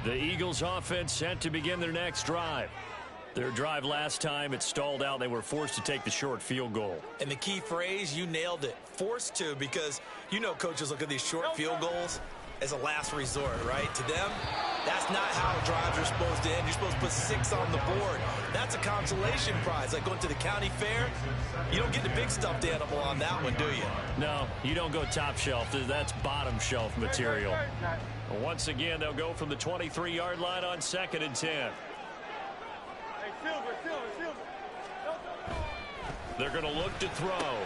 The Eagles offense set to begin their next drive. Their drive last time, it stalled out. They were forced to take the short field goal. And the key phrase, you nailed it. Forced to, because you know coaches look at these short field goals as a last resort, right? To them, that's not how drives are supposed to end. You're supposed to put 6 on the board. That's a consolation prize. Like going to the county fair, you don't get the big stuffed animal on that one, do you? No, you don't go top shelf. That's bottom shelf material. Once again, they'll go from the 23-yard line on 2nd and 10. They're going to look to throw.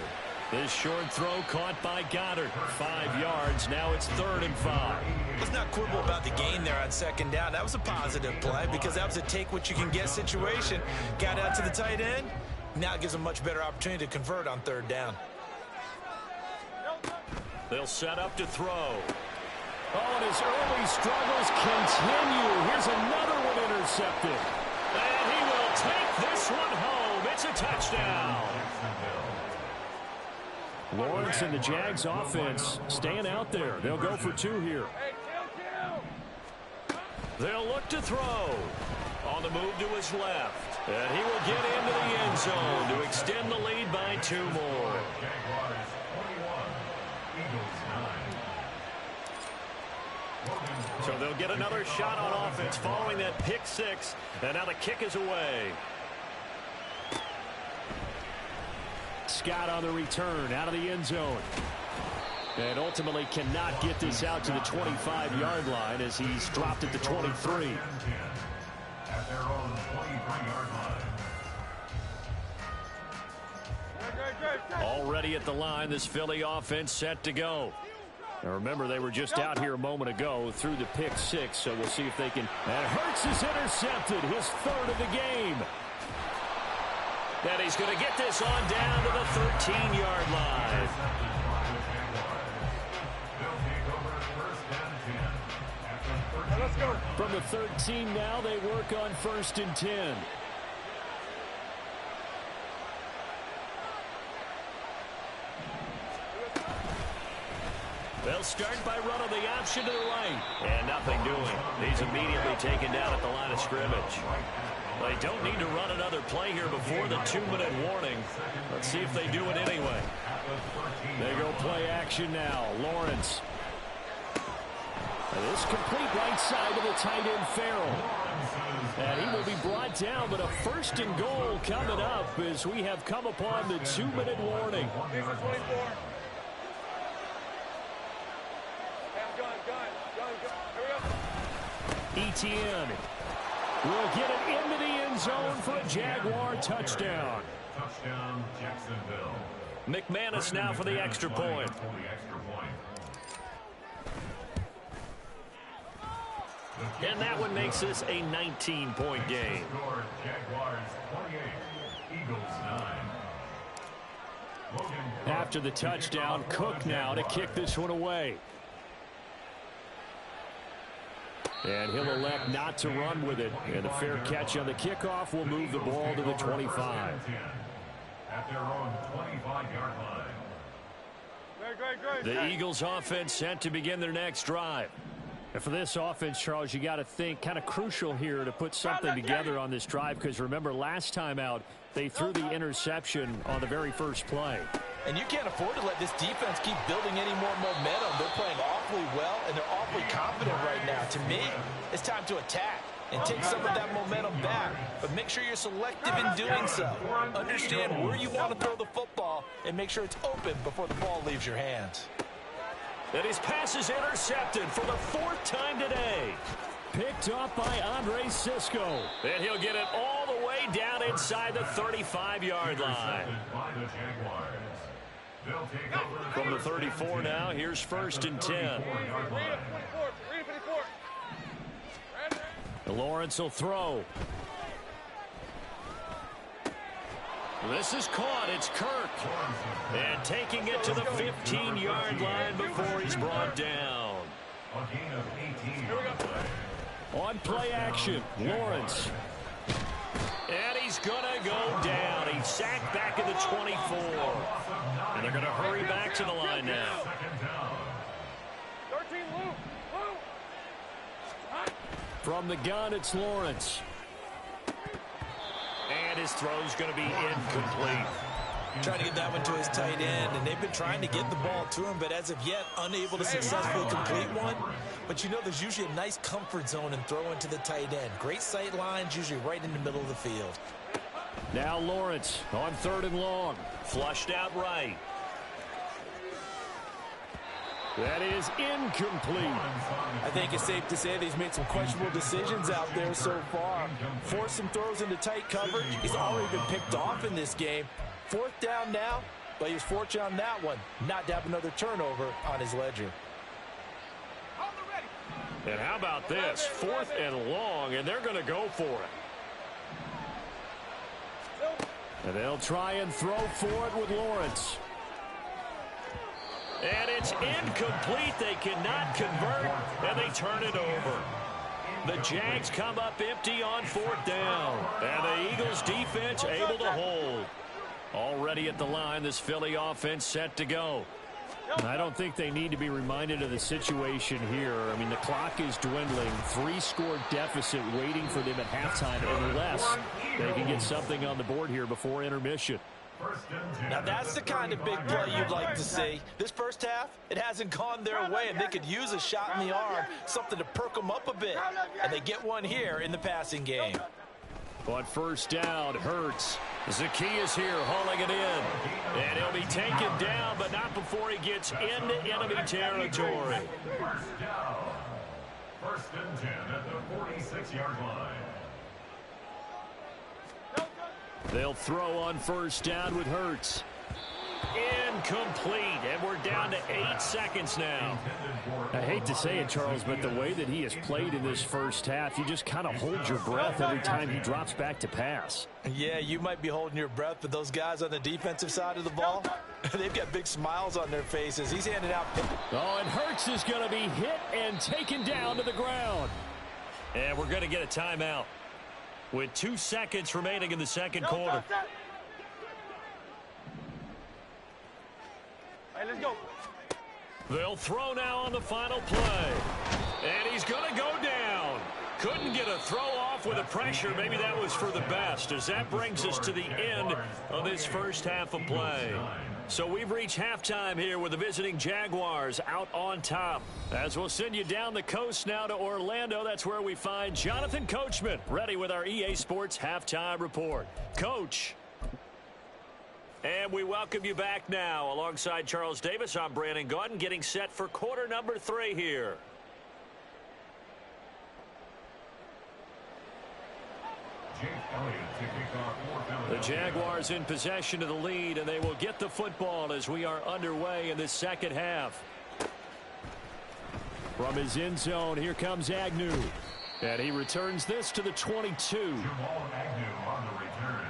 This short throw caught by Goddard. 5 yards. Now it's 3rd and 5. Let's not quibble about the gain there on 2nd down. That was a positive play because that was a take-what-you-can-get situation. Got out to the tight end. Now it gives them a much better opportunity to convert on 3rd down. They'll set up to throw. Oh, and his early struggles continue. Here's another one intercepted. And he will take this one home. It's a touchdown. Lawrence and the Jags offense staying out there. They'll go for 2 here. They'll look to throw. On the move to his left. And he will get into the end zone to extend the lead by 2 more. So they'll get another shot on offense following that pick 6. And now the kick is away. Scott on the return out of the end zone. And ultimately cannot get this out to the 25-yard line as he's dropped at the 23. At their own 23-yard line. Already at the line, this Philly offense set to go. Now remember, they were just out here a moment ago through the pick 6, so we'll see if they can. And Hurts is intercepted, his 3rd of the game. And he's going to get this on down to the 13-yard line. Let's go. From the 13 now, they work on 1st and 10. They'll start by running the option to the right. And nothing doing. He's immediately taken down at the line of scrimmage. They don't need to run another play here before the 2-minute warning. Let's see if they do it anyway. They go play action now. Lawrence. And this complete right side of the tight end Farrell. And he will be brought down, but a 1st and goal coming up as we have come upon the 2-minute warning. Etienne will get it into the end zone for a Jaguar touchdown. Touchdown, Jacksonville. McManus now for the extra point. And that one makes this a 19-point game. After the touchdown, Cook now to kick this one away. And he'll elect not to run with it. And a fair catch on the kickoff will move the ball to the 25. At their own 25-yard line. The Eagles offense set to begin their next drive. And for this offense, Charles, you got to think kind of crucial here to put something together on this drive, because remember last time out they threw the interception on the very first play. And you can't afford to let this defense keep building any more momentum. They're playing awfully well, and they're awfully confident right now. To me, it's time to attack and take some of that momentum back. But make sure you're selective in doing so. Understand where you want to throw the football and make sure it's open before the ball leaves your hands. And his pass is intercepted for the 4th time today. Picked up by Andre Sisco. And he'll get it all the way down inside the 35-yard line. From the 34 now, here's 1st and 10. Lawrence will throw. This is caught. It's Kirk. And taking it to the 15-yard line before he's brought down. On play action, Lawrence. And he's going to go down. He's sacked back at the 24. And they're going to hurry back to the line now. From the gun, it's Lawrence. And his throw's going to be incomplete. Trying to get that one to his tight end, and they've been trying to get the ball to him, but as of yet, unable to successfully complete one. But you know there's usually a nice comfort zone in throwing to the tight end. Great sight lines, usually right in the middle of the field. Now Lawrence on 3rd and long. Flushed out right. That is incomplete. I think it's safe to say that he's made some questionable decisions out there so far. Forced some throws into tight coverage. He's already been picked off in this game. 4th down now, but he was fortunate on that one not to have another turnover on his ledger. And how about this? 4th and long, and they're going to go for it. And they'll try and throw for it with Lawrence. And it's incomplete. They cannot convert, and they turn it over. The Jags come up empty on 4th down. And the Eagles defense able to hold. Already at the line, this Philly offense set to go. I don't think they need to be reminded of the situation here. I mean, the clock is dwindling. 3-score deficit waiting for them at halftime unless they can get something on the board here before intermission. Now that's the kind of big play you'd like to see. This first half, it hasn't gone their way, and they could use a shot in the arm, something to perk them up a bit. And they get one here in the passing game. On 1st down, Hurts. Zacchaeus here hauling it in. And he'll be taken down, but not before he gets into enemy territory. 1st and 10 at the 46-yard line. They'll throw on 1st down with Hurts. Incomplete, and we're down to 8 seconds now. I hate to say it, Charles, but the way that he has played in this first half, you just kind of hold your breath every time he drops back to pass. Yeah, you might be holding your breath, but those guys on the defensive side of the ball, they've got big smiles on their faces. He's handing out. Oh, and Hurts is going to be hit and taken down to the ground. And we're going to get a timeout with 2 seconds remaining in the second quarter. Hey, let's go. They'll throw now on the final play. And he's going to go down. Couldn't get a throw off with the pressure. Maybe that was for the best, as that brings us to the end of this first half of play. So we've reached halftime here with the visiting Jaguars out on top. As we'll send you down the coast now to Orlando, that's where we find Jonathan Coachman ready with our EA Sports Halftime Report. Coach. And we welcome you back now. Alongside Charles Davis, I'm Brandon Gaudin, getting set for quarter number 3 here. The Jaguars in possession of the lead, and they will get the football as we are underway in this second half. From his end zone, here comes Agnew. And he returns this to the 22. Agnew on the return.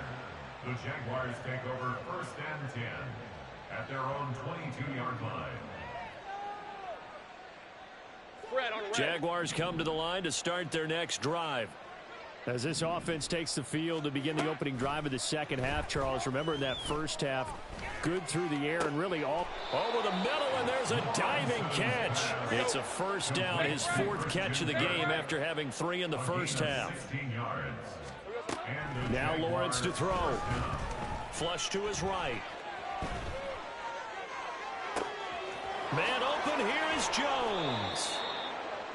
The Jaguars take over 1st and 10 at their own 22-yard line. Jaguars come to the line to start their next drive. As this offense takes the field to begin the opening drive of the second half, Charles, remember in that first half, good through the air and really all over the middle, and there's a diving catch. It's a 1st down, his 4th catch of the game after having 3 in the first half. Now Lawrence to throw. Flush to his right. Man open, here is Jones.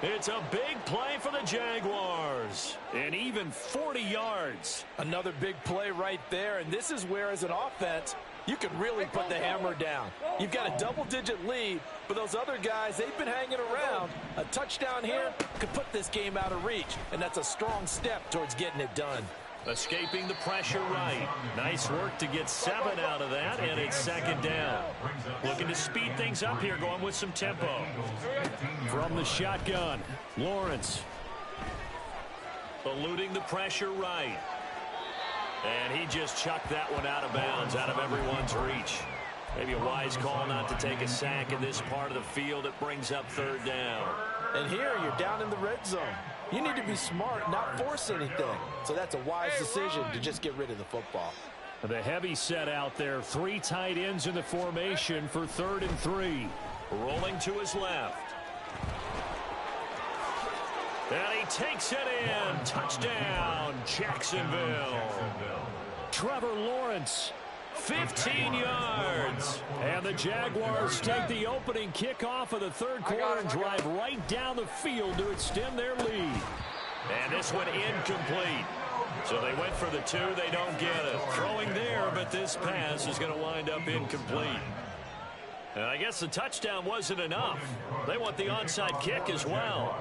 It's a big play for the Jaguars. And even 40 yards. Another big play right there, and this is where, as an offense, you can really put the hammer down. You've got a double-digit lead, but those other guys, they've been hanging around. A touchdown here could put this game out of reach, and that's a strong step towards getting it done. Escaping the pressure right. Nice work to get 7 out of that, and it's 2nd down. Looking to speed things up here, going with some tempo. From the shotgun, Lawrence. Eluding the pressure right. And he just chucked that one out of bounds, out of everyone's reach. Maybe a wise call not to take a sack in this part of the field. It brings up 3rd down. And here you're down in the red zone. You need to be smart, not force anything. So that's a wise decision to just get rid of the football. The heavy set out there. 3 tight ends in the formation for 3rd and 3. Rolling to his left. And he takes it in. Touchdown, Jacksonville. Trevor Lawrence, 15 yards. And the Jaguars take the opening kickoff of the third quarter and drive right down the field to extend their lead. And this one incomplete. So they went for the 2. They don't get it. Throwing there, but this pass is going to wind up incomplete. And I guess the touchdown wasn't enough. They want the onside kick as well.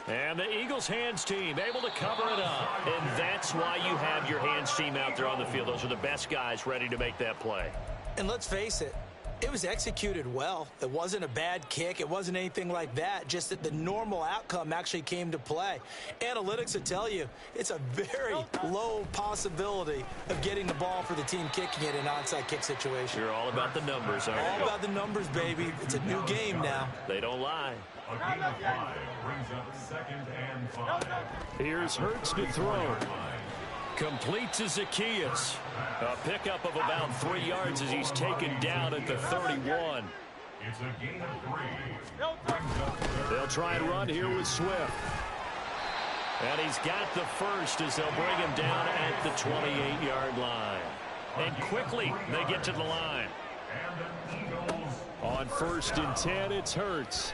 And the Eagles hands team able to cover it up. And that's why you have your hands team out there on the field. Those are the best guys ready to make that play. And let's face it, it was executed well. It wasn't a bad kick. It wasn't anything like that. Just that the normal outcome actually came to play. Analytics will tell you it's a very low possibility of getting the ball for the team kicking it in an onside kick situation. You're all about the numbers, aren't you? All about the numbers, baby. It's a new game now. They don't lie. A gain of 5 brings up 2nd and 5. Here's Hurts to throw. Complete to Zacchaeus. A pickup of about 3 yards as he's taken down at the 31. It's a gain of 3. They'll try and run here with Swift. And he's got the first as they'll bring him down at the 28-yard line. And quickly they get to the line. On 1st and 10, it's Hurts.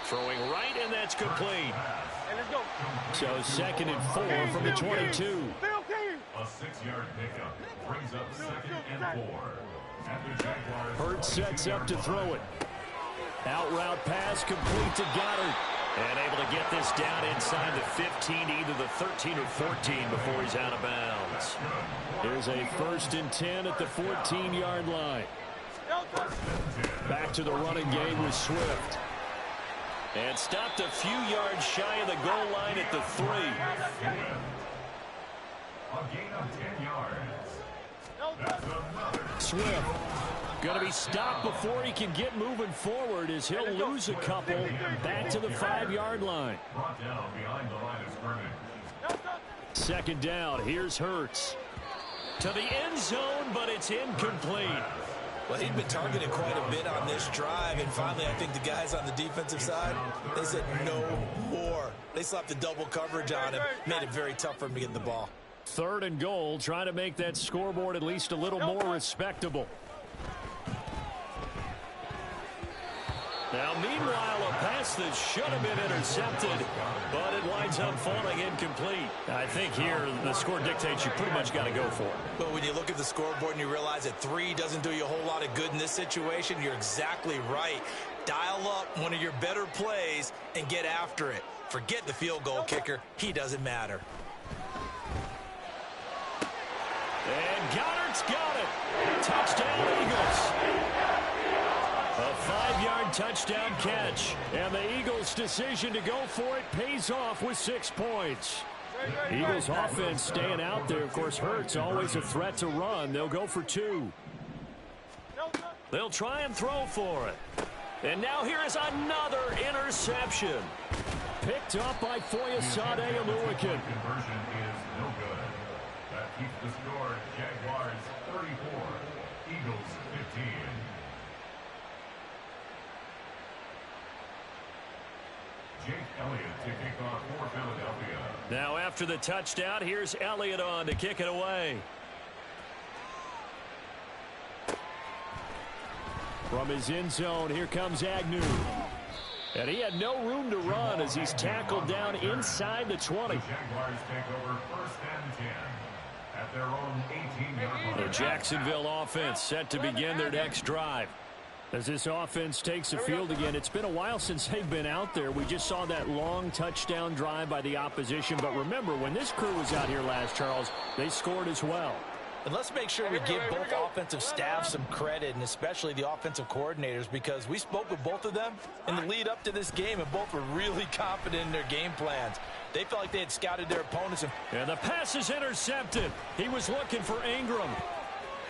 Throwing right, and that's complete. So 2nd and 4 from the 22. A 6-yard pickup brings up 2nd and 4. And the Jaguars. Hurts sets up to throw it. Out route pass complete to Goddard. And able to get this down inside the 15, either the 13 or 14 before he's out of bounds. Here's a 1st and 10 at the 14-yard line. Back to the running game with Swift. And stopped a few yards shy of the goal line at the 3. A gain of 10 yards. That's another. Swift going to be stopped before he can get moving forward as he'll lose a couple back to the 5-yard line. Brought down behind the line of scrimmage. 2nd down. Here's Hurts. To the end zone, but it's incomplete. Well, he'd been targeted quite a bit on this drive, and finally I think the guys on the defensive side, they said no more. They slapped the double coverage on him, made it very tough for him to get the ball. 3rd and goal, trying to make that scoreboard at least a little more respectable. Now, meanwhile, a pass that should have been intercepted, but it winds up falling incomplete. I think here the score dictates you pretty much got to go for it. But when you look at the scoreboard and you realize that 3 doesn't do you a whole lot of good in this situation, you're exactly right. Dial up one of your better plays and get after it. Forget the field goal kicker. He doesn't matter. And Goddard's got it. Touchdown, Eagles. A 5-yard touchdown catch. And the Eagles' decision to go for it pays off with 6 points. Eagles offense staying out there. Of course, Hurts always a threat to run. They'll go for 2. They'll try and throw for it. And now here is another interception. Picked up by Foyesade Oluwakin. Conversion is no good. That keeps the score Jaguars 34, Eagles 15. Jake Elliott to kick off for Philadelphia. Now after the touchdown, here's Elliott on to kick it away. From his end zone, here comes Agnew. And he had no room to run as he's tackled down inside the 20. The Jaguars take over 1st and 10 at their own 18-yard line. The Jacksonville offense set to begin their next drive. As this offense takes the field again, it's been a while since they've been out there. We just saw that long touchdown drive by the opposition. But remember, when this crew was out here last, Charles, they scored as well. And let's make sure we give both offensive staffs some credit, and especially the offensive coordinators, because we spoke with both of them in the lead up to this game, and both were really confident in their game plans. They felt like they had scouted their opponents. And the pass is intercepted. He was looking for Ingram.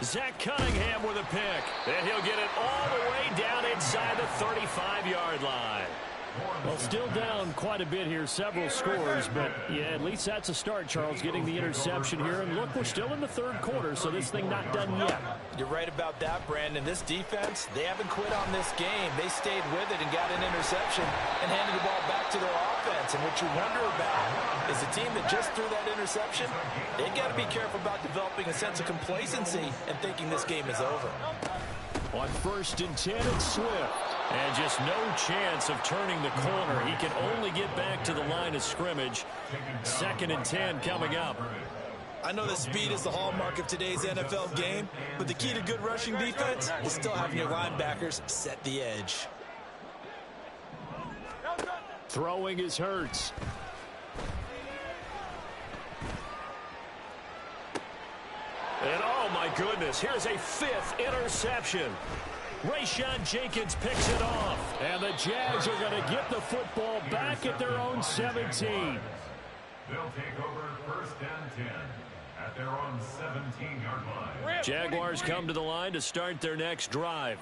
Zach Cunningham with a pick. And he'll get it all the way down inside the 35-yard line. For Well, still down quite a bit here, several scores, but yeah, at least that's a start, Charles, getting the interception here. And look, we're still in the third quarter, so this thing not done yet. You're right about that, Brandon. This defense, they haven't quit on this game. They stayed with it and got an interception and handed the ball back to their offense. And what you wonder about is a team that just threw that interception, they got to be careful about developing a sense of complacency and thinking this game is over. On 1st and 10, it's Swift. And just no chance of turning the corner. He can only get back to the line of scrimmage. 2nd and 10 coming up. I know that speed is the hallmark of today's NFL game, but the key to good rushing defense is still having your linebackers set the edge. Throwing is Hurts. And oh my goodness, here's a 5th interception. Rayshon Jenkins picks it off. And the Jags are going to get the football back at their own 17. They'll take over 1st and 10 at their own 17-yard line. Jaguars come to the line to start their next drive.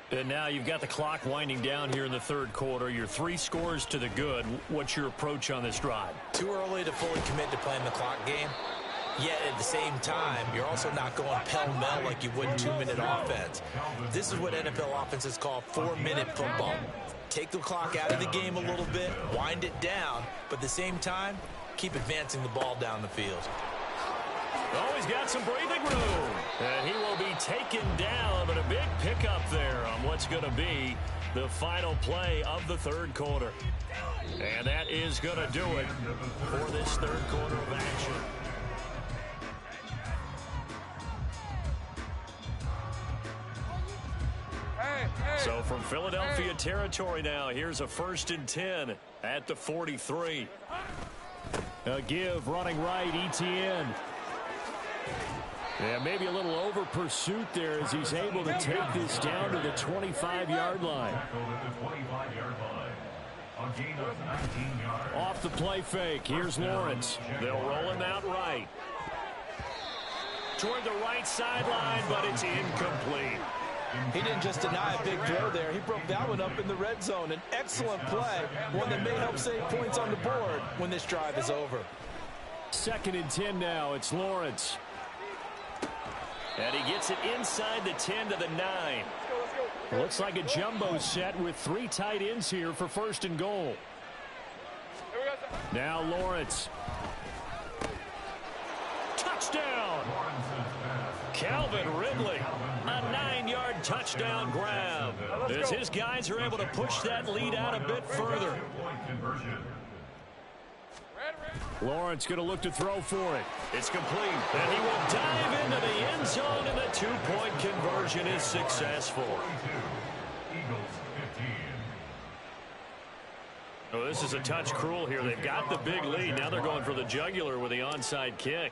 And now you've got the clock winding down here in the third quarter. You're 3 scores to the good. What's your approach on this drive? Too early to fully commit to playing the clock game. Yet at the same time, you're also not going pell-mell like you would in 2-minute offense. This is what NFL offenses call 4-minute football. Take the clock out of the game a little bit, wind it down, but at the same time, keep advancing the ball down the field. Oh, he's got some breathing room. And he will be taken down, but a big pickup there on what's going to be the final play of the third quarter. And that is going to do it for this third quarter of action. So from Philadelphia territory now, here's a 1st and 10 at the 43. A give running right, Etienne. Yeah, maybe a little over pursuit there as he's able to take this down to the 25-yard line. Off the play fake, here's Lawrence. They'll roll him out right. Toward the right sideline, but it's incomplete. He didn't just deny a big throw there. He broke that one up in the red zone. An excellent play, one that may help save points on the board when this drive is over. 2nd and 10 now. It's Lawrence. And he gets it inside the 10 to the 9. Looks like a jumbo set with 3 tight ends here for 1st and goal. Now Lawrence. Touchdown! Calvin Ridley. A 9-yard touchdown grab. As his guys are able to push that lead out a bit further. Lawrence going to look to throw for it. It's complete. And he will dive into the end zone, and the 2-point conversion is successful. Oh, this is a touch cruel here. They've got the big lead. Now they're going for the jugular with the onside kick.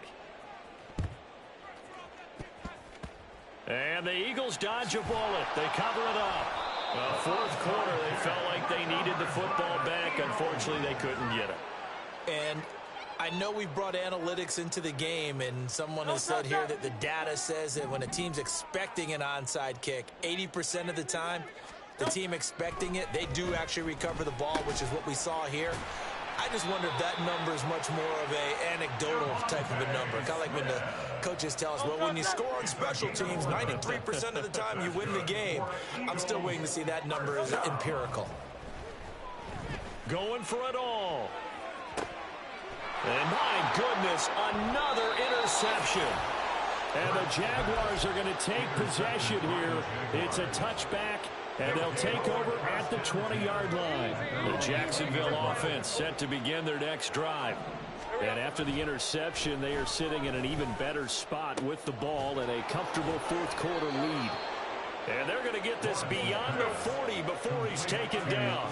And the Eagles dodge a bullet. They cover it up. Well, fourth quarter, they felt like they needed the football back. Unfortunately, they couldn't get it. And I know we've brought analytics into the game, and someone has said here that the data says that when a team's expecting an onside kick, 80% of the time, the team expecting it, they do actually recover the ball, which is what we saw here. I just wonder if that number is much more of a anecdotal type of a number. Kind of like when the coaches tell us, well, when you score on special teams, 93% of the time you win the game. I'm still waiting to see that number is empirical. Going for it all. And my goodness, another interception. And the Jaguars are going to take possession here. It's a touchback, and they'll take over at the 20-yard line. The Jacksonville offense set to begin their next drive. And after the interception, they are sitting in an even better spot with the ball and a comfortable fourth quarter lead. And they're going to get this beyond the 40 before he's taken down.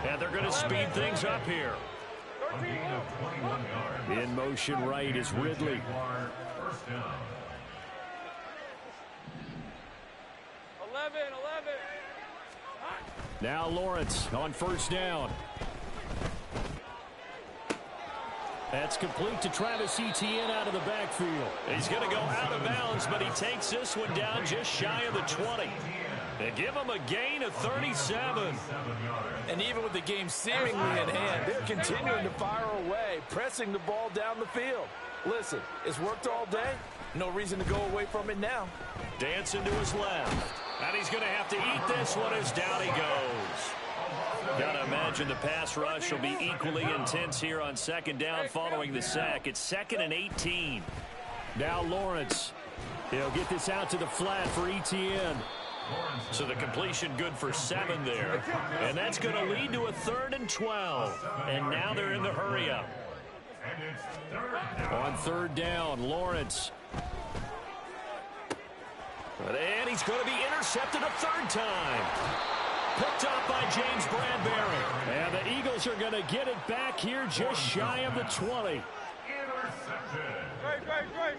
And they're going to speed things up here. In motion right is Ridley. Now Lawrence on first down. That's complete to Travis Etienne out of the backfield. He's going to go out of bounds, but he takes this one down just shy of the 20. They give him a gain of 37. And even with the game seemingly in hand, they're continuing to fire away, pressing the ball down the field. Listen, it's worked all day. No reason to go away from it now. Dancing to his left. And he's going to have to eat this one as down he goes. Got to imagine the pass rush will be equally intense here on second down following the sack. It's 2nd and 18. Now Lawrence. He'll get this out to the flat for Etienne. So the completion good for 7 there. And that's going to lead to a 3rd and 12. And now they're in the hurry-up. On 3rd down, Lawrence. And he's going to be intercepted a 3rd time. Picked up by James Bradbury. And the Eagles are going to get it back here just shy of the 20.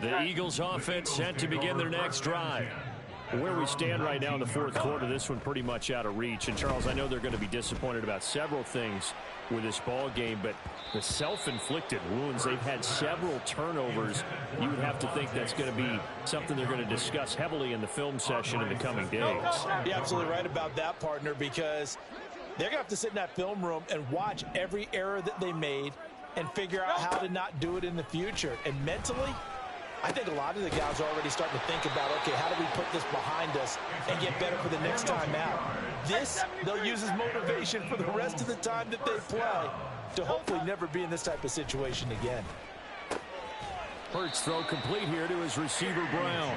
The Eagles offense set to begin their next drive. Where we stand right now in the 4th quarter, this one pretty much out of reach. And, Charles, I know they're going to be disappointed about several things with this ball game, but the self-inflicted wounds, they've had several turnovers. You would have to think that's going to be something they're going to discuss heavily in the film session in the coming days. You're absolutely right about that, partner, because they're going to have to sit in that film room and watch every error that they made and figure out how to not do it in the future. And mentally, I think a lot of the guys are already starting to think about, okay, how do we put this behind us and get better for the next time out? This, they'll use as motivation for the rest of the time that they play to hopefully never be in this type of situation again. Hurts throw complete here to his receiver, Brown.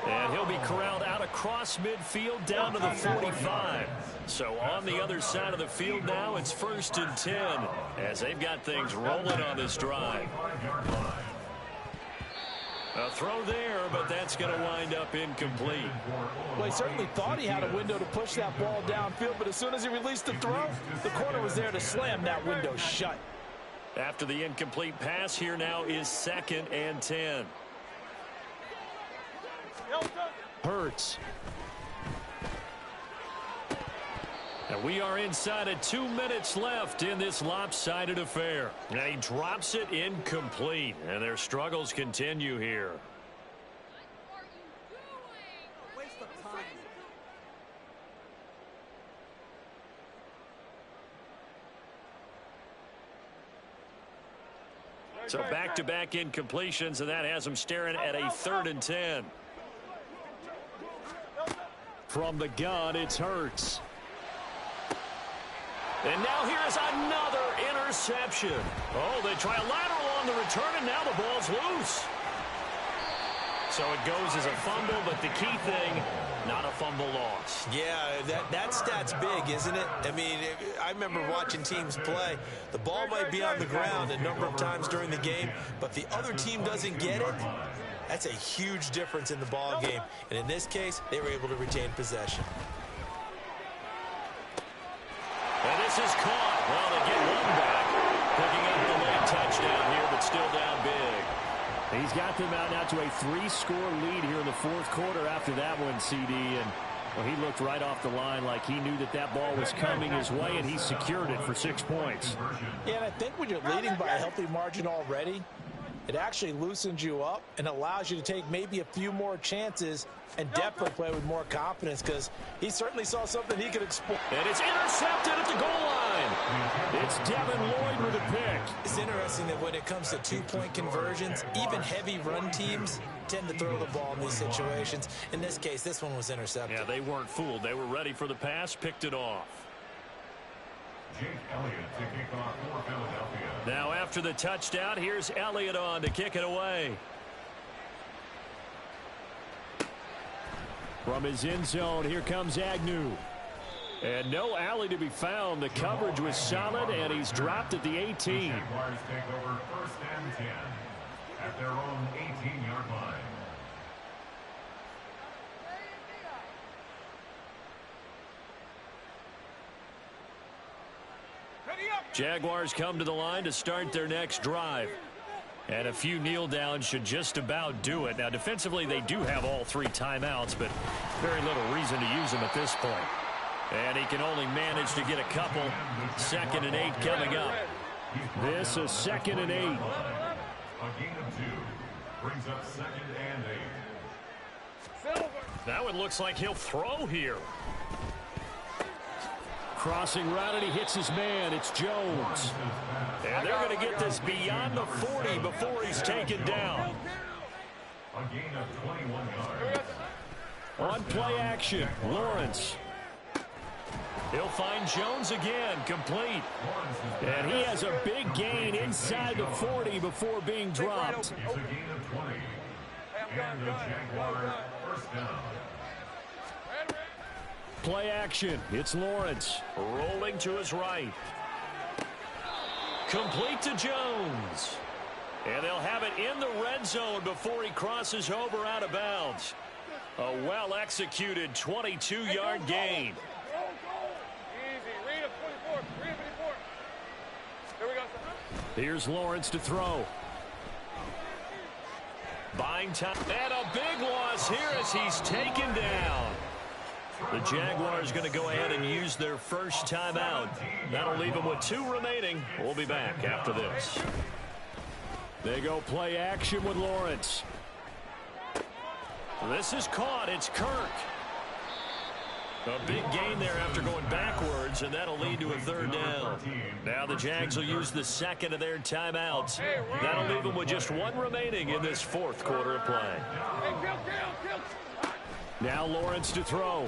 And he'll be corralled out across midfield down to the 45. So on the other side of the field now, it's 1st and 10 as they've got things rolling on this drive. A throw there, but that's going to wind up incomplete. Well, he certainly thought he had a window to push that ball downfield, but as soon as he released the throw, the corner was there to slam that window shut. After the incomplete pass, here now is 2nd and 10. Hurts. And we are inside of 2 minutes left in this lopsided affair. And he drops it incomplete. And their struggles continue here. So back-to-back incompletions, and that has them staring at a 3rd and 10. From the gun, it's Hurts. And now here is another interception. Oh, they try a lateral on the return, and now the ball's loose. So it goes as a fumble, but the key thing, not a fumble loss. Yeah, that stat's big, isn't it? I mean, I remember watching teams play. The ball might be on the ground a number of times during the game, but the other team doesn't get it. That's a huge difference in the ball game. And in this case, they were able to retain possession. And this is caught. Well, they get one back. Picking up the late touchdown here, but still down big. He's got them out now to a 3-score lead here in the 4th quarter after that one, CD. And well, he looked right off the line like he knew that that ball was coming his way, and he secured it for 6 points. Yeah, and I think when you're leading by a healthy margin already, it actually loosens you up and allows you to take maybe a few more chances and definitely play with more confidence, because he certainly saw something he could exploit. And it's intercepted at the goal line. It's Devin Lloyd with a pick. It's interesting that when it comes to 2-point conversions, even heavy run teams tend to throw the ball in these situations. In this case, this one was intercepted. Yeah, they weren't fooled. They were ready for the pass, picked it off. Jake Elliott to kick off for Philadelphia. Now after the touchdown, here's Elliott on to kick it away. From his end zone, here comes Agnew. And no alley to be found. The coverage was solid, and he's dropped at the 18. The Jaguars take over 1st and 10 at their own 18-yard line. Jaguars come to the line to start their next drive. And a few kneel downs should just about do it. Now, defensively, they do have all 3 timeouts, but very little reason to use them at this point. And he can only manage to get a couple. 2nd and 8 coming up. This is 2nd and 8. A gain of 2 brings up 2nd and 8. That one looks like he'll throw here. Crossing route, and he hits his man. It's Jones. And they're going to get this beyond the 40 before he's taken down. A gain of 21 yards. On play action, Lawrence. He'll find Jones again, complete. And he has a big gain inside the 40 before being dropped. It's a gain of 20. And the Jaguars first down. Play action, it's Lawrence. Rolling to his right. Complete to Jones. And they'll have it in the red zone before he crosses over out of bounds. A well-executed 22-yard gain. Here's Lawrence to throw. Buying time. And a big loss here as he's taken down. The Jaguars going to go ahead and use their first timeout. That'll leave them with 2 remaining. We'll be back after this. They go play action with Lawrence. This is caught. It's Kirk. A big gain there after going backwards, and that'll lead to a 3rd down. Now the Jags will use the 2nd of their timeouts. That'll leave them with just 1 remaining in this 4th quarter of play. Now Lawrence to throw.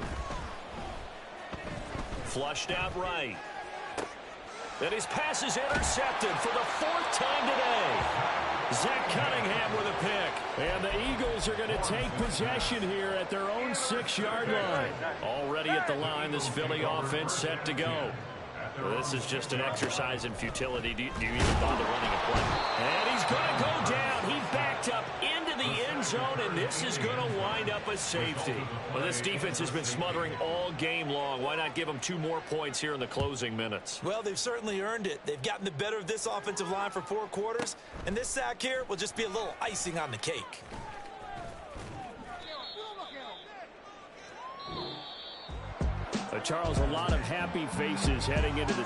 Flushed out right. And his pass is intercepted for the 4th time today. Zach Cunningham with a pick. And the Eagles are going to take possession here at their own 6-yard line. Already at the line, this Philly offense set to go. Well, this is just an exercise in futility. Do you even bother running a play? And he's going to go down. He backed up into the end zone, and this is going to wind up a safety. Well, this defense has been smothering all game long. Why not give them 2 more points here in the closing minutes? Well, they've certainly earned it. They've gotten the better of this offensive line for 4 quarters, and this sack here will just be a little icing on the cake. Charles, a lot of happy faces heading into the